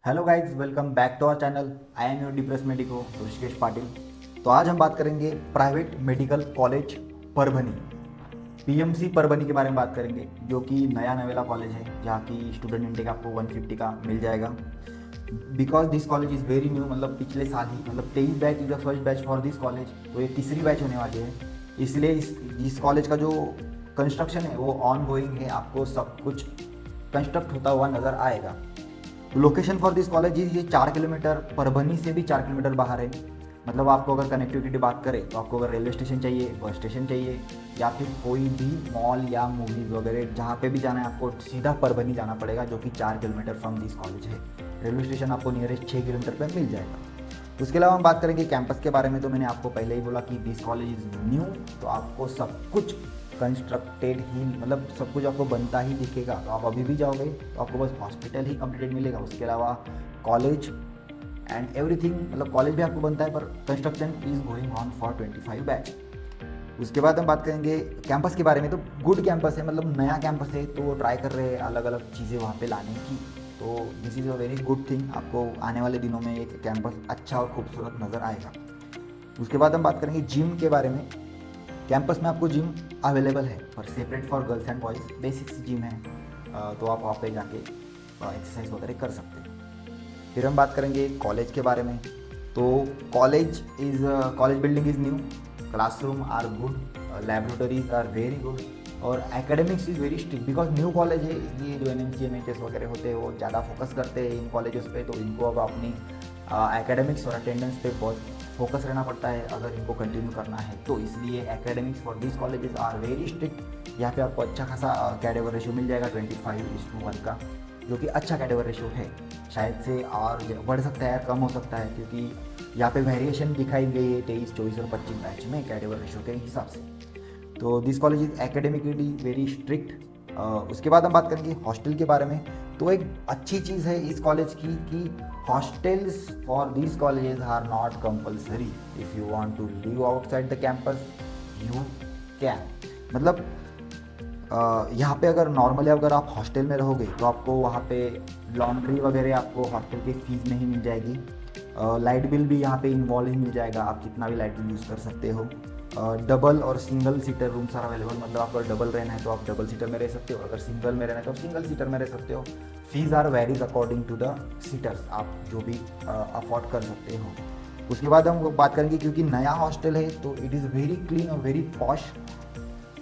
Hello guys, welcome back to our channel. I am your depress medico Rishikesh Patil. तो आज हम बात करेंगे private medical college Parbhani, PMC Parbhani के बारे में बात करेंगे, जो कि नया नवेला कॉलेज है जहाँ की स्टूडेंट इंटेक आपको 150 का मिल जाएगा। Because this college is very new, मतलब पिछले साल ही, मतलब 23 batch is the first batch for this college, तो ये तीसरी बैच होने वाली है। इसलिए इस कॉलेज का जो कंस्ट्रक्शन है वो ऑन गोइंग है, आपको सब कुछ कंस्ट्रक्ट होता हुआ नज़र आएगा। लोकेशन फॉर दिस कॉलेज ये 4 किलोमीटर परभनी से भी 4 किलोमीटर बाहर है। मतलब आपको अगर कनेक्टिविटी की बात करें तो आपको अगर रेलवे स्टेशन चाहिए, बस स्टेशन चाहिए, या फिर कोई भी मॉल या मूवीज़ वगैरह जहाँ पे भी जाना है आपको सीधा परभनी जाना पड़ेगा, जो कि 4 किलोमीटर फ्रॉम दिस कॉलेज है। रेलवे स्टेशन आपको नियरेस्ट 6 किलोमीटर पर मिल जाएगा। उसके अलावा हम बात करेंगे कैंपस के बारे में, तो मैंने आपको पहले ही बोला कि दिस कॉलेज इज़ न्यू, तो आपको सब कुछ कंस्ट्रक्टेड ही, मतलब सब कुछ आपको बनता ही दिखेगा। तो आप अभी भी जाओगे तो आपको बस हॉस्पिटल ही कंप्लीटेड मिलेगा, उसके अलावा कॉलेज एंड एवरीथिंग, मतलब कॉलेज भी आपको बनता है पर construction is going on for 25 batch. उसके बाद हम बात करेंगे कैंपस के बारे में। तो गुड कैंपस है, मतलब नया कैंपस है, तो ट्राई कर रहे हैं अलग अलग चीज़ें वहाँ पे लाने की। तो this is a very good thing, आपको आने वाले दिनों में एक कैंपस अच्छा और खूबसूरत नज़र आएगा। उसके बाद हम बात करेंगे जिम के बारे में। कैंपस में आपको जिम अवेलेबल है, पर separate for girls and boys, basics gym है। तो आप वहाँ पे जाके एक्सरसाइज वगैरह कर सकते हैं। फिर हम बात करेंगे कॉलेज के बारे में। तो college building is new, classroom are good, laboratories are very good, और academics is very strict. Because new college है, इसलिए जो NMC MHS वगैरह होते हैं वो ज़्यादा फोकस करते हैं इन कॉलेजेस पे। तो इनको अब अपनी एकेडमिक्स और अटेंडेंस पे बहुत फोकस रहना पड़ता है अगर इनको कंटिन्यू करना है। तो इसलिए academics for this colleges are very strict. यहाँ पे आपको अच्छा खासा कैटेगरी रेशियो मिल जाएगा 25:1 का, जो कि अच्छा कैटेगरी रेशियो है। शायद से और बढ़ सकता है या कम हो सकता है, क्योंकि यहाँ पे वेरिएशन दिखाई गई है 23, 24 और 25 बैच में कैटेगरी रेशियो के हिसाब से। तो this college is academically very strict. उसके बाद हम बात करेंगे हॉस्टल के बारे में। तो एक अच्छी चीज़ है इस कॉलेज की कि hostels for this colleges are not compulsory. If you want to live outside the campus you can, मतलब यहाँ पे अगर नॉर्मली अगर आप हॉस्टल में रहोगे तो आपको वहाँ पे लॉन्ड्री वगैरह आपको हॉस्टल की फीस में ही मिल जाएगी। लाइट बिल भी यहाँ पे इन्वॉल्व ही मिल जाएगा, आप कितना भी लाइट बिल यूज़ कर सकते हो। डबल और single seater rooms are available, मतलब आपको डबल रहना है तो आप डबल सीटर में रह सकते हो, अगर सिंगल में रहना है तो सिंगल सीटर में रह सकते हो। Fees are varies according to the seaters, आप जो भी अफोर्ड कर सकते हो। उसके बाद हम बात करेंगे, क्योंकि नया हॉस्टल है तो इट इज़ वेरी क्लीन और very posh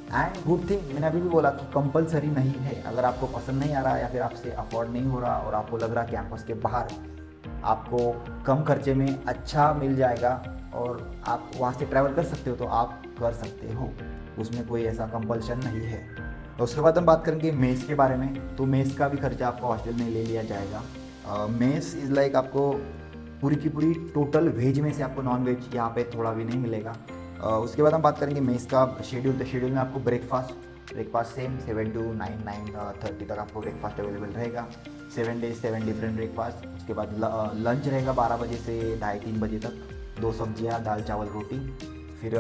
and good thing. मैंने अभी भी बोला कि कंपलसरी नहीं है, अगर आपको पसंद नहीं आ रहा या फिर आपसे अफोर्ड नहीं हो रहा और आपको लग रहा कैंपस के बाहर आपको कम खर्चे में अच्छा मिल जाएगा और आप वहाँ से ट्रैवल कर सकते हो, तो आप कर सकते हो, उसमें कोई ऐसा कंपल्शन नहीं है। तो उसके बाद हम बात करेंगे मेस के बारे में। तो मेस का भी खर्चा आपको हॉस्टल में ले लिया जाएगा। मेस इज़ लाइक आपको पूरी की पूरी टोटल वेज में से आपको नॉन वेज यहाँ पे थोड़ा भी नहीं मिलेगा। उसके बाद हम बात करेंगे मेस का शेड्यूल। तो शेड्यूल में आपको ब्रेकफास्ट सेम 7 to 9:30 तक आपको ब्रेकफास्ट अवेलेबल रहेगा। 7 days 7 डिफरेंट ब्रेकफास्ट। उसके बाद लंच रहेगा 12 बजे से 2:30-3 बजे तक, 2 सब्जियाँ, दाल चावल रोटी। फिर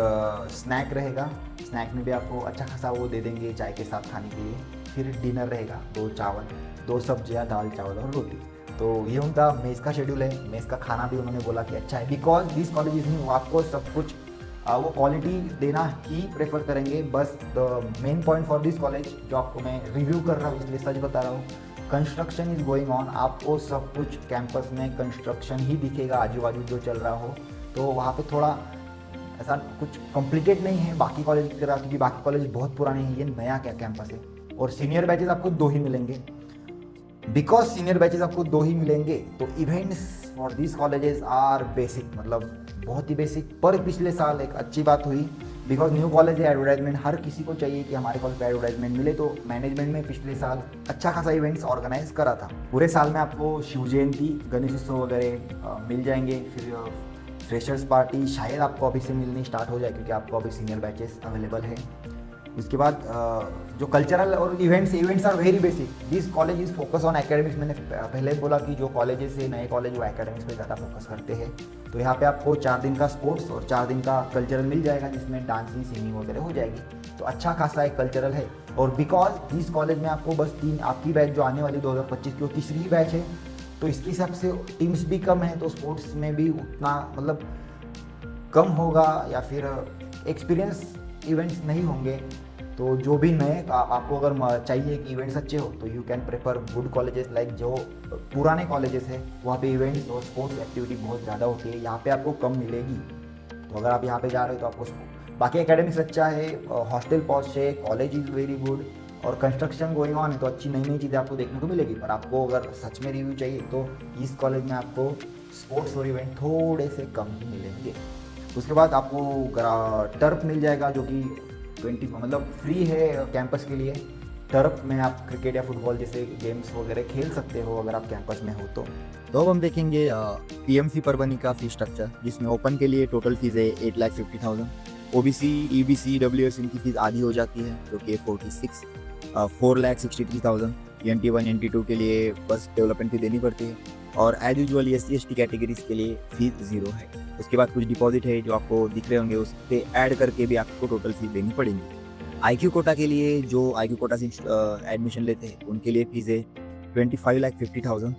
स्नैक रहेगा, स्नैक में भी आपको अच्छा खासा वो दे देंगे चाय के साथ खाने के लिए। फिर डिनर रहेगा 2 चावल, 2 सब्जियाँ, दाल चावल और रोटी। तो ये उनका मेस का शेड्यूल है। मेस का खाना भी उन्होंने बोला कि अच्छा है, because this college is new, आपको सब कुछ वो क्वालिटी देना ही प्रेफर करेंगे। बस the main point for this college, जो आपको मैं रिव्यू कर रहा हूँ इसलिए सच बता रहा हूँ, कंस्ट्रक्शन इज़ गोइंग ऑन। आपको सब कुछ कैंपस में कंस्ट्रक्शन ही दिखेगा, आजू बाजू जो चल रहा हो। तो वहाँ पे थोड़ा ऐसा कुछ कॉम्प्लिकेट नहीं है बाकी कॉलेज की तरह, क्योंकि बाकी कॉलेज बहुत पुराने हैं, ये नया क्या कैंपस है। और सीनियर बैचेज आपको 2 ही मिलेंगे, बिकॉज सीनियर बैचेज आपको 2 ही मिलेंगे। तो events for this colleges are basic, मतलब बहुत ही बेसिक। पर पिछले साल एक अच्छी बात हुई, बिकॉज न्यू कॉलेज है, एडवर्टाइजमेंट हर किसी को चाहिए कि हमारे कॉलेज पे एडवर्टाइजमेंट मिले। तो मैनेजमेंट में पिछले साल अच्छा खासा इवेंट्स ऑर्गेनाइज करा था। पूरे साल में आपको शिव जयंती, गणेश उत्सव वगैरह मिल जाएंगे। फिर फ्रेशर्स पार्टी शायद आपको अभी से मिलनी स्टार्ट हो जाए, क्योंकि आपको अभी सीनियर बैचेस अवेलेबल है। उसके बाद जो कल्चरल और events are very basic. This college is focus on academics. मैंने पहले बोला कि जो कॉलेजेस है, नए कॉलेज, वो एकेडमिक्स पे ज़्यादा फोकस करते हैं। तो यहाँ पे आपको 4 दिन का स्पोर्ट्स और 4 दिन का कल्चरल मिल जाएगा, जिसमें डांसिंग, सिंगिंग वगैरह हो जाएगी। तो अच्छा खासा एक कल्चरल है। और बिकॉज इस कॉलेज में आपको बस 3, आपकी बैच जो आने वाली 2025 की वो तीसरी बैच है, तो इसके हिसाब से टीम्स भी कम है, तो स्पोर्ट्स में भी उतना मतलब कम होगा, या फिर एक्सपीरियंस इवेंट्स नहीं होंगे। तो जो भी नए आपको अगर चाहिए कि इवेंट्स अच्छे हो, तो you can prefer good colleges like जो पुराने कॉलेजेस हैं, वहाँ पे इवेंट्स और स्पोर्ट्स एक्टिविटी बहुत ज़्यादा होती है, यहाँ पे आपको कम मिलेगी। तो अगर आप यहाँ पे जा रहे हो तो आपको बाकी एकेडमिक्स अच्छा है, हॉस्टल पॉश है, कॉलेज इज़ वेरी गुड, और कंस्ट्रक्शन गोइंग ऑन है, तो अच्छी नई नई चीज़ें आपको देखने को मिलेगी। पर आपको अगर सच में रिव्यू चाहिए तो इस कॉलेज में आपको स्पोर्ट्स और इवेंट थोड़े से कम ही मिलेंगे। उसके बाद आपको टर्फ मिल जाएगा, जो कि 20 मतलब फ्री है कैंपस के लिए। टर्फ में आप क्रिकेट या फुटबॉल जैसे गेम्स वगैरह खेल सकते हो अगर आप कैंपस में हो तो। अब हम देखेंगे पीएमसी परभनी का फी स्ट्रक्चर, जिसमें ओपन के लिए टोटल फीस है 8,50,000। ओबीसी, ईबीसी, डब्ल्यूएस इनकी फीस आधी हो जाती है, जो कि 46 4,63,000। NT1 NT2 के लिए बस डेवलपमेंट फी देनी पड़ती है, और एज यूजुअल SC/ST कैटेगरीज के लिए फीस 0 है। उसके बाद कुछ डिपॉजिट है जो आपको दिख रहे होंगे, उस पर ऐड करके भी आपको टोटल फीस देनी पड़ेगी। IQ कोटा के लिए जो IQ कोटा से एडमिशन लेते हैं उनके लिए फीस है 25,50,000।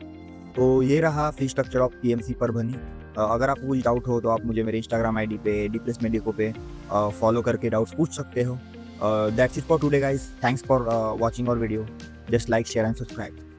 तो ये रहा fee structure of PMC Parbhani. अगर आपको कुछ डाउट हो तो आप मुझे मेरे इंस्टाग्राम आईडी पे डिप्रेस मेडिको पे फॉलो करके डाउट्स पूछ सकते हो। That's it for today guys, thanks for watching our video, just like, share and subscribe.